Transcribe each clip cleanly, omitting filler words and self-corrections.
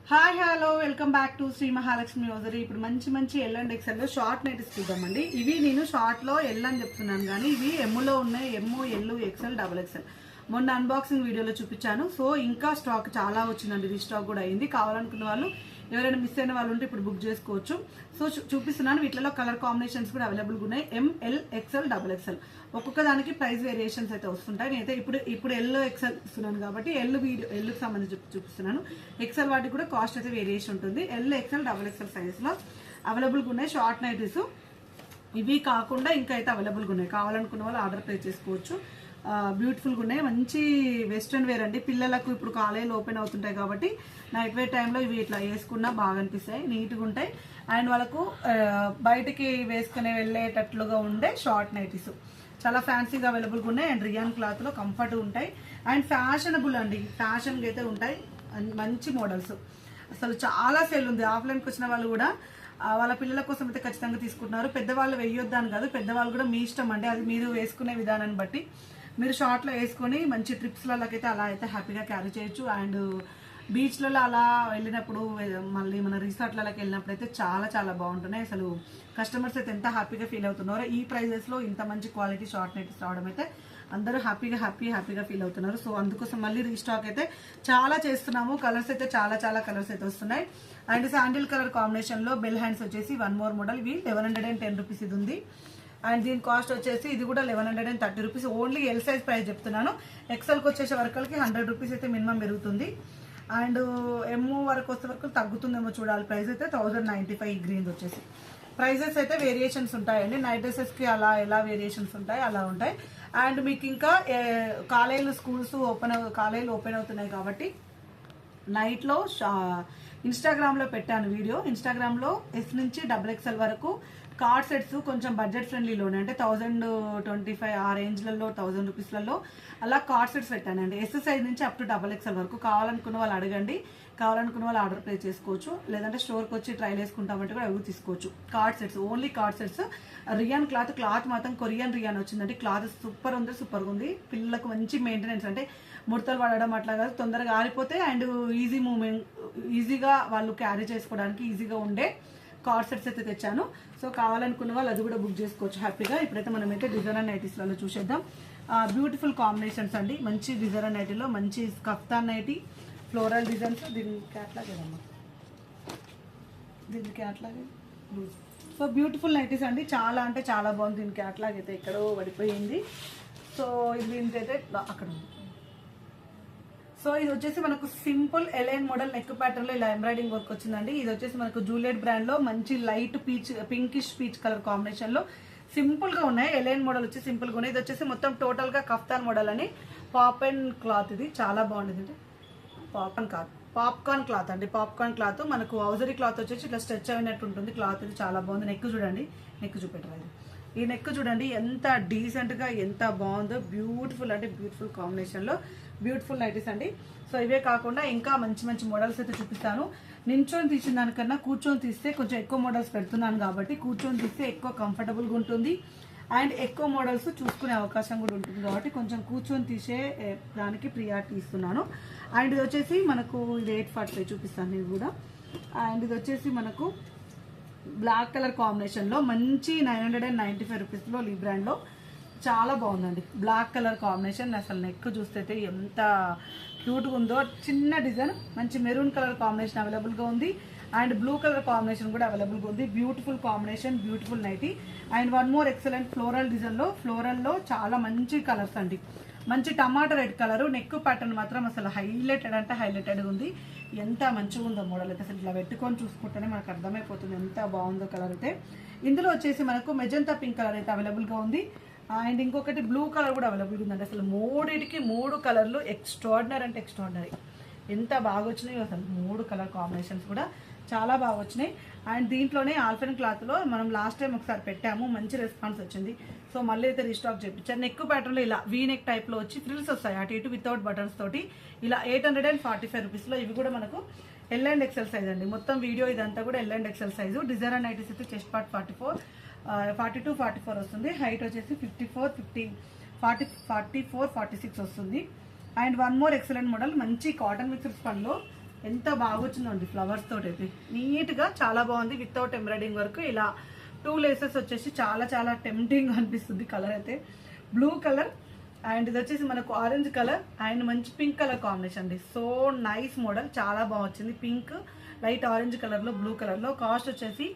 Hi hello welcome back to Sri Mahalakshmi hosiery. ఇప్పుడు మంచి మంచి ఎల్ అండ్ ఎక్సెల్ లో షార్ట్ నైటీస్ చూద్దామండి. ఇవి నేను షార్ట్ లో ఎల్ అని చెప్తున్నాను, కానీ ఇవి ఎమ్లో ఉన్నాయి. ఎమ్, ఎల్, ఎక్సెల్, డబుల్ ఎక్సెల్. మొన్న అన్బాక్సింగ్ వీడియోలో చూపించాను. సో ఇంకా స్టాక్ చాలా వచ్చిందండి, రీస్టాక్ కూడా అయింది. కావాలనుకున్న వాళ్ళు ఎవరైనా మిస్ అయిన వాళ్ళు ఉంటే ఇప్పుడు బుక్ చేసుకోవచ్చు. సో చూపిస్తున్నాను. వీటిలో కలర్ కాంబినేషన్స్ కూడా అవైలబుల్గా ఉన్నాయి. ఎం, ఎల్, ఎక్సెల్, డబుల్ ఎక్సెల్. ఒక్కొక్క దానికి ప్రైస్ వేరియేషన్స్ అయితే వస్తుంటాయి. నేనైతే ఇప్పుడు ఎల్ ఎక్సెల్ ఇస్తున్నాను కాబట్టి ఎల్కి సంబంధించి చూపిస్తున్నాను. ఎక్సెల్ వాటికి కూడా కాస్ట్ అయితే వేరియేషన్ ఉంటుంది. ఎల్, ఎక్సెల్, డబుల్ ఎక్సెల్ సైజెస్లో అవైలబుల్గా ఉన్నాయి షార్ట్ నైటీస్. ఇవి కాకుండా ఇంకా అయితే అవైలబుల్గా ఉన్నాయి. కావాలనుకున్న వాళ్ళు ఆర్డర్ ప్లేస్ చేసుకోవచ్చు. బ్యూటిఫుల్గా ఉన్నాయి. మంచి వెస్ట్రన్ వేర్ అండి. పిల్లలకు ఇప్పుడు కాలేజీలు ఓపెన్ అవుతుంటాయి కాబట్టి నైట్ వేర్ టైంలో ఇవి ఇట్లా వేసుకున్నా బాగా అనిపిస్తాయి, నీట్గా ఉంటాయి. అండ్ వాళ్ళకు బయటికి వేసుకుని వెళ్ళేటట్లుగా ఉండే షార్ట్ నైటీస్ చాలా ఫ్యాన్సీగా అవైలబుల్గా ఉన్నాయి. అండ్ రియాన్ క్లాత్లో కంఫర్ట్ ఉంటాయి. అండ్ ఫ్యాషనబుల్ అండి, ఫ్యాషన్గా అయితే ఉంటాయి. మంచి మోడల్స్ అసలు చాలా సేల్ ఉంది. ఆఫ్లైన్కి వచ్చిన వాళ్ళు కూడా వాళ్ళ పిల్లల కోసం అయితే ఖచ్చితంగా తీసుకుంటున్నారు. పెద్దవాళ్ళు వేయొద్దాని కాదు, పెద్దవాళ్ళు కూడా మీ ఇష్టం అండి. అది మీరు వేసుకునే విధానాన్ని బట్టి మీరు షార్ట్లో వేసుకొని మంచి ట్రిప్స్లలోకైతే అలా అయితే హ్యాపీగా క్యారీ చేయొచ్చు. అండ్ బీచ్లలో అలా వెళ్ళినప్పుడు, మళ్ళీ మన రిసార్ట్లలోకి వెళ్ళినప్పుడు అయితే చాలా చాలా బాగుంటున్నాయి. అసలు కస్టమర్స్ అయితే ఎంత హ్యాపీగా ఫీల్ అవుతున్నారో. ఈ ప్రైజెస్లో ఇంత మంచి క్వాలిటీ షార్ట్ నైటీస్ రావడం అయితే అందరూ హ్యాపీగా ఫీల్ అవుతున్నారు. సో అందుకోసం మళ్ళీ రీస్టాక్ అయితే చాలా చేస్తున్నాము. కలర్స్ అయితే చాలా కలర్స్ అయితే వస్తున్నాయి. అండ్ శాండిల్ కలర్ కాంబినేషన్లో బెల్ హ్యాండ్స్ వచ్చేసి వన్ మోర్ మోడల్. ఇవి 1110 రూపీస్ ఇది ఉంది. అండ్ దీని కాస్ట్ వచ్చేసి ఇది కూడా 1130 rupees. Only L size price చెప్తున్నాను. ఎక్సెల్కి వచ్చేసే వరకలకి 100 రూపీస్ అయితే మినిమం పెరుగుతుంది. అండ్ ఎమ్ వరకు వచ్చే వరకు తగ్గుతుందేమో చూడాలి. ప్రైస్ అయితే 1095. ఈ గ్రీన్ వచ్చేసి ప్రైజెస్ అయితే వేరియేషన్స్ ఉంటాయండి. నైట్ డ్రెస్సెస్కి అలా ఎలా వేరియేషన్స్ ఉంటాయి అలా ఉంటాయి. అండ్ మీకు ఇంకా కాలేజీలు స్కూల్స్ కాలేజీలు ఓపెన్ అవుతున్నాయి కాబట్టి నైట్లో ఇన్స్టాగ్రామ్లో పెట్టాను వీడియో. ఇన్స్టాగ్రామ్లో ఎస్ నుంచి డబుల్ ఎక్స్ఎల్ వరకు కార్డ్ సెట్స్ కొంచెం బడ్జెట్ ఫ్రెండ్లీలోనే, అంటే 1025 ఆ రేంజ్లలో 1000 రూపీస్లలో అలా కార్డ్ సెట్స్ పెట్టానండి. ఎస్ సైజ్ నుంచి అప్ టు డబుల్ ఎక్స్ఎల్ వరకు. కావాలనుకున్న వాళ్ళు అడగండి, కావాలనుకున్న వాళ్ళు ఆర్డర్ ప్లేస్ చేసుకోవచ్చు. లేదంటే స్టోర్కి వచ్చి ట్రైల్ వేసుకుంటామంటే కూడా అవి తీసుకోవచ్చు. Cord sets, only cord sets. Rayon cloth మాత్రం కొరియన్ రియాన్ వచ్చిందండి. క్లాత్ సూపర్గా ఉంది. పిల్లలకు మంచి మెయింటెనెన్స్, అంటే ముడతలు పడడం అట్లా కాదు, తొందరగా ఆరిపోతే. అండ్ ఈజీ మూమెంట్, ఈజీగా వాళ్ళు క్యారీ చేసుకోవడానికి ఈజీగా ఉండే కార్డ్ సెట్స్ అయితే తెచ్చాను. సో కావాలనుకున్న వాళ్ళు అది కూడా బుక్ చేసుకోవచ్చు హ్యాపీగా. ఇప్పుడైతే మనమైతే డిజైనర్ నైటీస్లలో చూసేద్దాం. బ్యూటిఫుల్ కాంబినేషన్స్ అండి. మంచి డిజైనర్ నైటీలో మంచి కఫ్తాన్ నైటీ, ఫ్లోరల్ డిజైన్స్. దీనికి అట్లాగేదమ్మా, దీనికి అట్లాగే. సో బ్యూటిఫుల్ నైటీస్ అండి. చాలా అంటే చాలా బాగుంది. దీనికి అట్లాగైతే ఎక్కడో పడిపోయింది. సో దీనికి అయితే అక్కడ ఉంది. సో ఇది వచ్చేసి మనకు simple A line model neck pattern లో ఇలా ఎంబ్రాయిడింగ్ వర్క్ వచ్చిందండి. ఇది వచ్చేసి మనకు జూలియట్ బ్రాండ్ లో మంచి light pinkish peach colour combination లో సింపుల్ గా ఉన్నాయి. ఎలైన్ మోడల్ వచ్చి సింపుల్ గా ఉన్నాయి. ఇది వచ్చేసి మొత్తం టోటల్ గా కఫ్తాన్ మోడల్ అని పాప్కార్న్ క్లాత్. ఇది చాలా బాగుండేది. అంటే పాప్కార్న్ క్లాత్ అండి. పాప్కార్న్ క్లాత్ మనకు హౌజరీ క్లాత్ వచ్చేసి ఇట్లా స్ట్రెచ్ అయినట్టు ఉంటుంది క్లాత్. ఇది చాలా బాగుంది. నెక్ చూడండి, నెక్ చూపెట్టరాదు. ఈ నెక్ చూడండి ఎంత డీసెంట్ గా ఎంత బాగుందో. బ్యూటిఫుల్ అంటే బ్యూటిఫుల్ కాంబినేషన్ లో బ్యూటిఫుల్ నైటీస్ అండి. సో ఇవే కాకుండా ఇంకా మంచి మోడల్స్ అయితే చూపిస్తాను. నించొని తీసిన దానికన్నా కూర్చొని తీస్తే కొంచెం ఎక్కువ మోడల్స్ పెడుతున్నాను కాబట్టి కూర్చొని తీస్తే ఎక్కువ కంఫర్టబుల్గా ఉంటుంది. అండ్ ఎక్కువ మోడల్స్ చూసుకునే అవకాశం కూడా ఉంటుంది కాబట్టి కొంచెం కూర్చొని తీసే దానికి ప్రియారిటీ ఇస్తున్నాను. అండ్ ఇది వచ్చేసి మనకు ఇది 845 చూపిస్తాను ఇది కూడా. అండ్ ఇది వచ్చేసి మనకు బ్లాక్ కలర్ కాంబినేషన్లో మంచి 995 రూపీస్లో లీ బ్రాండ్లో చాలా బాగుందండి. Black colour combination. అసలు నెక్ చూస్తే ఎంత క్యూట్గా ఉందో. చిన్న డిజైన్, మంచి మెరూన్ కలర్ కాంబినేషన్ అవైలబుల్గా ఉంది. అండ్ బ్లూ కలర్ కాంబినేషన్ కూడా అవైలబుల్గా ఉంది. Beautiful combination, beautiful nightie. And one more excellent floral డిజైన్లో, ఫ్లోరల్లో చాలా మంచి కలర్స్ అండి. మంచి టమాటా రెడ్ కలర్. నెక్ ప్యాటర్న్ మాత్రం అసలు హైలైటెడ్ అంటే హైలైటెడ్ ఉంది. ఎంత మంచిగా ఉందో మోడల్ అయితే. అసలు ఇట్లా పెట్టుకొని చూసుకుంటేనే మనకు అర్థమైపోతుంది ఎంత బాగుందో కలర్ అయితే. ఇందులో వచ్చేసి మనకు మెజంతా పింక్ కలర్ అయితే అవైలబుల్గా ఉంది. అండ్ ఇంకొకటి బ్లూ కలర్ కూడా అవైలబుల్ ఉందండి. అసలు 3 కలర్లు ఎక్స్ట్రాడినరీ అంటే ఎక్స్ట్రాడినరీ. ఎంత బాగా వచ్చినాయి అసలు. 3 కలర్ కాంబినేషన్స్ కూడా చాలా బాగా వచ్చినాయి. అండ్ దీంట్లోనే ఆల్ఫెన్ క్లాత్లో మనం లాస్ట్ టైం ఒకసారి పెట్టాము, మంచి రెస్పాన్స్ వచ్చింది. సో మళ్ళీ అయితే రీస్టాక్ చేయించారు. నెక్ ప్యాటర్న్లో ఇలా వీ నెక్ టైప్లో వచ్చి ఫ్రిల్స్ వస్తాయి అటు ఇటు వితౌట్ బటన్స్ తోటి. ఇలా 845 రూపీస్లో. ఇవి కూడా మనకు ఎల్ అండ్ ఎక్సెల్ సైజ్ అండి. మొత్తం వీడియో ఇదంతా కూడా L and XL size. Designer nighties అయితే చెస్ట్ పార్ట్ 42-44 వస్తుంది. హైట్ వచ్చేసి 44-46 వస్తుంది. And one more excellent model మంచి కాటన్ మిక్స్డ్ స్పన్లో ఎంత బాగా వచ్చిందండి ఫ్లవర్స్ తోటి అయితే నీట్గా చాలా బాగుంది. వితౌట్ ఎంబ్రాయిడింగ్ వర్క్ ఇలా 2 లేసెస్ వచ్చేసి చాలా చాలా టెంప్టింగ్ అనిపిస్తుంది. కలర్ అయితే బ్లూ కలర్ అండ్ ఇది వచ్చేసి మనకు ఆరెంజ్ కలర్ అండ్ మంచి పింక్ కలర్ కాంబినేషన్ అండి. సో నైస్ మోడల్, చాలా బాగా వచ్చింది. పింక్ లైట్ ఆరెంజ్ కలర్లో బ్లూ కలర్లో. కాస్ట్ వచ్చేసి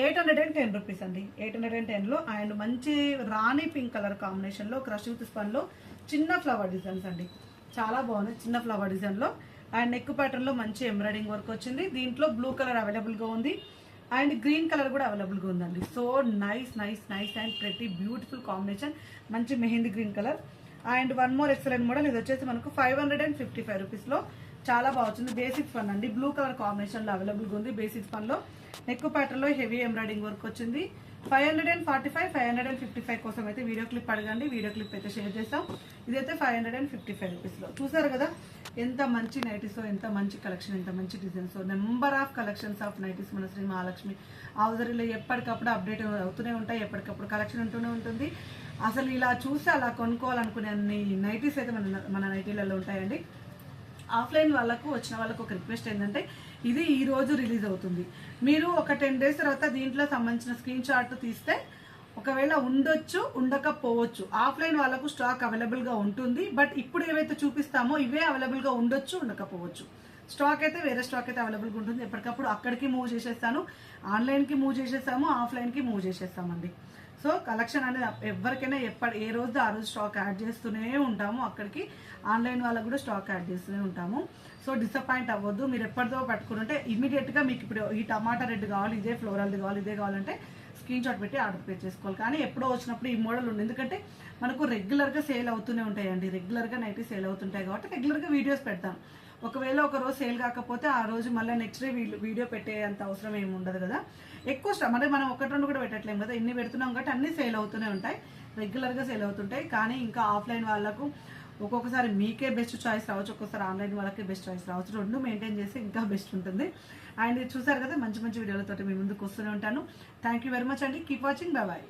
810 రూపీస్ అండి. 810లో అండ్ మంచి రాణి పింక్ కలర్ కాంబినేషన్లో క్రష్ విత్ స్పన్లో చిన్న ఫ్లవర్ డిజైన్స్ అండి. చాలా బాగుంది చిన్న ఫ్లవర్ డిజైన్లో. అండ్ నెక్ ప్యాటర్న్లో మంచి ఎంబ్రాయిడింగ్ వర్క్ వచ్చింది. దీంట్లో బ్లూ కలర్ అవైలబుల్గా ఉంది అండ్ గ్రీన్ కలర్ కూడా అవైలబుల్గా ఉందండి. So nice nice nice and ప్రతి బ్యూటిఫుల్ కాంబినేషన్. మంచి mehndi green colour. And one more excellent model. ఇది వచ్చేసి మనకు 555 రూపీస్లో చాలా బాగా వచ్చింది. బేసిక్ స్పన్ అండి, బ్లూ కలర్ కాంబినేషన్లో అవైలబుల్గా ఉంది. బేసిక్ స్పన్లో నెక్ ప్యాటర్న్లో హెవీ ఎంబ్రాయిడింగ్ వర్క్ వచ్చింది. 545, 555 కోసం అయితే వీడియో క్లిప్ అడగండి, వీడియో క్లిప్ అయితే షేర్ చేస్తాం. ఇదైతే 555 రూపీస్లో. చూసారు కదా ఎంత మంచి నైటీస్, ఎంత మంచి కలెక్షన్, ఎంత మంచి designs. Number of collections of nighties మన శ్రీ మహాలక్ష్మి హౌజరీలో ఎప్పటికప్పుడు అప్డేట్ అవుతూనే ఉంటాయి, ఎప్పటికప్పుడు కలెక్షన్ ఉంటూనే ఉంటుంది. అసలు ఇలా చూసి అలా కొనుక్కోవాలనుకునే అన్ని నైటీస్ అయితే మన నైటీలలో ఉంటాయండి. ఆఫ్లైన్ వాళ్ళకు వచ్చిన వాళ్ళకు ఒక రిక్వెస్ట్ ఏంటంటే ఇది ఈ రోజు రిలీజ్ అవుతుంది, మీరు ఒక 10 డేస్ తర్వాత దీంట్లో సంబంధించిన స్క్రీన్ షాట్ తీస్తే ఒకవేళ ఉండొచ్చు ఉండకపోవచ్చు. ఆఫ్లైన్ వాళ్ళకు స్టాక్ అవైలబుల్గా ఉంటుంది, బట్ ఇప్పుడు ఏవైతే చూపిస్తామో ఇవే అవైలబుల్గా ఉండొచ్చు ఉండకపోవచ్చు. స్టాక్ అయితే వేరే స్టాక్ అయితే అవైలబుల్గా ఉంటుంది. ఎప్పటికప్పుడు అక్కడికి మూవ్ చేసేస్తాను, ఆన్లైన్కి మూవ్ చేసేస్తాము, ఆఫ్లైన్కి మూవ్ చేసేస్తామండి. సో కలెక్షన్ అనేది ఎవరికైనా ఏ రోజు ఆ రోజు స్టాక్ యాడ్ చేస్తూనే ఉంటాము. అక్కడికి ఆన్లైన్ వాళ్ళకు కూడా స్టాక్ యాడ్ చేస్తూనే ఉంటాము. సో డిసప్పాయింట్ అవ్వద్దు. మీరు ఎప్పటిదో పట్టుకుంటే ఇమీడియట్గా మీకు ఇప్పుడు ఈ టమాటా రెడ్ కావాలి, ఇదే ఫ్లోరల్ది కావాలి, ఇదే కావాలంటే స్క్రీన్ షాట్ పెట్టి ఆర్డర్ పే చేసుకోవాలి. కానీ ఎప్పుడో వచ్చినప్పుడు ఈ మోడల్ ఉంది, ఎందుకంటే మనకు రెగ్యులర్గా సేల్ అవుతూనే ఉంటాయండి. రెగ్యులర్గా నైటీ సేల్ అవుతుంటాయి కాబట్టి రెగ్యులర్గా వీడియోస్ పెడతాను. ఒకవేళ ఒక రోజు సేల్ కాకపోతే ఆ రోజు మళ్ళీ నెక్స్ట్ డే వీడియో పెట్టే అంత అవసరం ఏమి ఉండదు కదా. ఎక్కువ అంటే మనం 1-2 కూడా పెట్టట్లేము కదా, ఇన్ని పెడుతున్నాం కాబట్టి అన్నీ సేల్ అవుతూనే ఉంటాయి, రెగ్యులర్గా సేల్ అవుతుంటాయి. కానీ ఇంకా ఆఫ్లైన్ వాళ్ళకు ఒక్కొక్కసారి మీకే బెస్ట్ చాయిస్ రావచ్చు, ఒక్కొక్కసారి ఆన్లైన్ వాళ్ళకి బెస్ట్ చాయిస్ రావచ్చు. 2 మెయింటైన్ చేసి ఇంకా బెస్ట్ ఉంటుంది. అండ్ చూసారు కదా మంచి మంచి వీడియోలతో మీ ముందుకు వస్తూనే ఉంటాను. థ్యాంక్ యూ వెరీ మచ్ అండి. Keep watching. Bye bye.